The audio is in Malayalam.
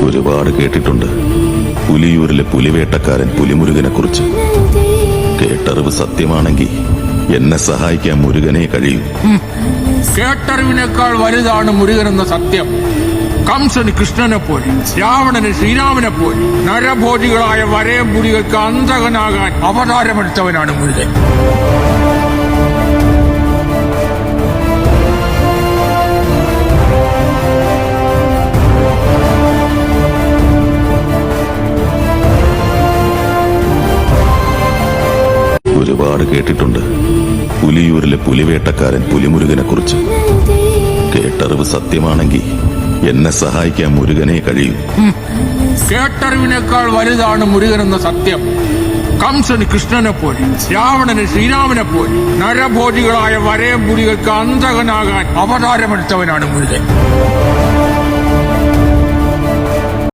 ഒരുപാട് കേട്ടിട്ടുണ്ട് പുലിയൂരിലെ പുലിവേട്ടക്കാരൻ പുലിമുരുകനെ കുറിച്ച്. കേട്ടറിവ് സത്യമാണെങ്കിൽ എന്നെ സഹായിക്കാൻ മുരുകനെ കഴിയൂ. കേട്ടറിവിനേക്കാൾ വലുതാണ് മുരുകൻ എന്ന സത്യം. കംസന് കൃഷ്ണനെ പോലെ, രാവണന് ശ്രീരാമനെ പോലെ, നരഭോജികളായ വരയം പുലികൾക്ക് അന്തകനാകാൻ അവതാരമെടുത്തവനാണ് മുരുകൻ. ഒരുപാട് കേട്ടിട്ടുണ്ട് പുലിയൂരിലെ പുലിവേട്ടക്കാരൻ പുലിമുരുകനെ കുറിച്ച്. കേട്ടറിവ് സത്യമാണെങ്കിൽ എന്നെ സഹായിക്കാൻ മുരുകനെ കഴിയൂ. കേട്ടറിവിനേക്കാൾ വലുതാണ് മുരുകൻ എന്ന സത്യം. കംസന് കൃഷ്ണനെ പോലെ, രാവണന് ശ്രീരാമനെ പോലെ, നരഭോജികളായ വരയം പുലികൾക്ക് അന്തകനാകാൻ അവതാരമെടുത്തവനാണ് മുരുകൻ.